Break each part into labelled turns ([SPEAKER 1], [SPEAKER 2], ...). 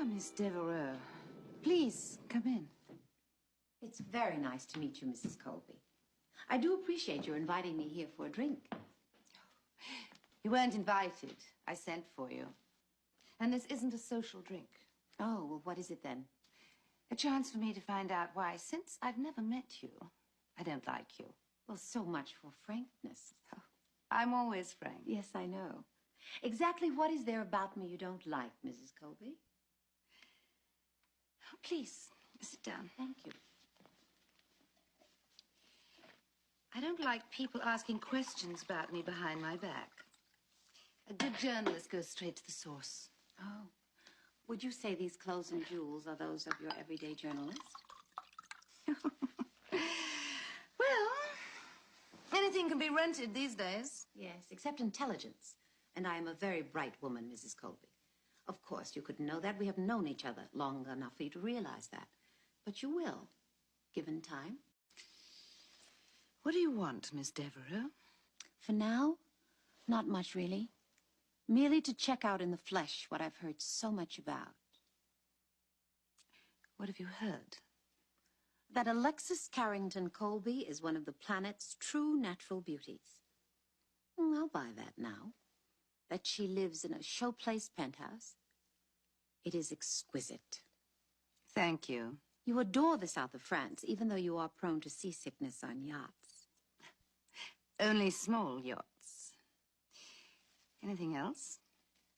[SPEAKER 1] Ah, Miss Devereux. Please, come in.
[SPEAKER 2] It's very nice to meet you, Mrs. Colby. I do appreciate your inviting me here for a drink.
[SPEAKER 1] You weren't invited. I sent for you. And this isn't a social drink.
[SPEAKER 2] Oh, well, what is it then?
[SPEAKER 1] A chance for me to find out why, since I've never met you, I don't like you.
[SPEAKER 2] Well, so much for frankness.
[SPEAKER 1] Oh, I'm always frank.
[SPEAKER 2] Yes, I know. Exactly what is there about me you don't like, Mrs. Colby?
[SPEAKER 1] Oh, please, sit down.
[SPEAKER 2] Thank you.
[SPEAKER 1] I don't like people asking questions about me behind my back. A good journalist goes straight to the source.
[SPEAKER 2] Oh. Would you say these clothes and jewels are those of your everyday journalist?
[SPEAKER 1] Well, anything can be rented these days.
[SPEAKER 2] Yes, except intelligence. And I am a very bright woman, Mrs. Colby. Of course, you couldn't know that. We have known each other long enough for you to realize that. But you will, given time.
[SPEAKER 1] What do you want, Miss Devereux?
[SPEAKER 2] For now, not much, really. Merely to check out in the flesh what I've heard so much about.
[SPEAKER 1] What have you heard?
[SPEAKER 2] That Alexis Carrington Colby is one of the planet's true natural beauties. I'll buy that now. That she lives in a showplace penthouse. It is exquisite.
[SPEAKER 1] Thank you.
[SPEAKER 2] You adore the south of France, even though you are prone to seasickness on yachts.
[SPEAKER 1] Only small yachts. Anything else?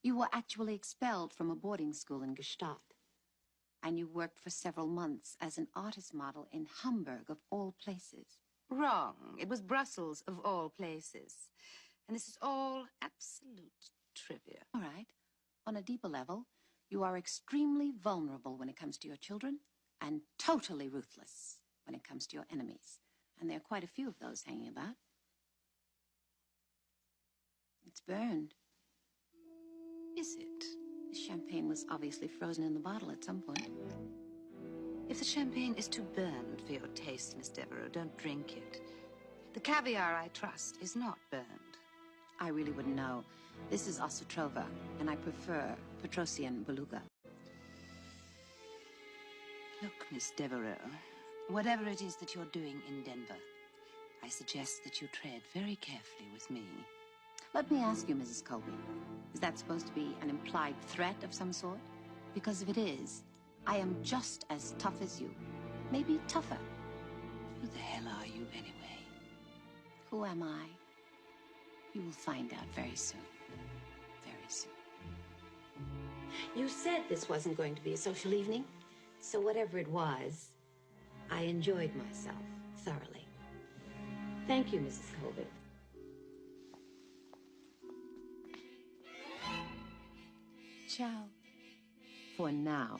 [SPEAKER 2] You were actually expelled from a boarding school in Gstaad. And you worked for several months as an artist model in Hamburg, of all places.
[SPEAKER 1] Wrong. It was Brussels, of all places. And this is all absolute trivia.
[SPEAKER 2] All right. On a deeper level, you are extremely vulnerable when it comes to your children and totally ruthless when it comes to your enemies. And there are quite a few of those hanging about. It's burned.
[SPEAKER 1] Is it?
[SPEAKER 2] The champagne was obviously frozen in the bottle at some point.
[SPEAKER 1] If the champagne is too burned for your taste, Miss Devereux, don't drink it. The caviar, I trust, is not burned.
[SPEAKER 2] I really wouldn't know. This is Osotrova, and I prefer Petrosian Beluga.
[SPEAKER 1] Look, Miss Devereux, whatever it is that you're doing in Denver, I suggest that you tread very carefully with me.
[SPEAKER 2] Let me ask you, Mrs. Colby, is that supposed to be an implied threat of some sort? Because if it is, I am just as tough as you. Maybe tougher.
[SPEAKER 1] Who the hell are you, anyway?
[SPEAKER 2] Who am I? You will find out very soon. Very soon. You said this wasn't going to be a social evening, so whatever it was, I enjoyed myself thoroughly. Thank you, Mrs. Colby. Ciao. For now.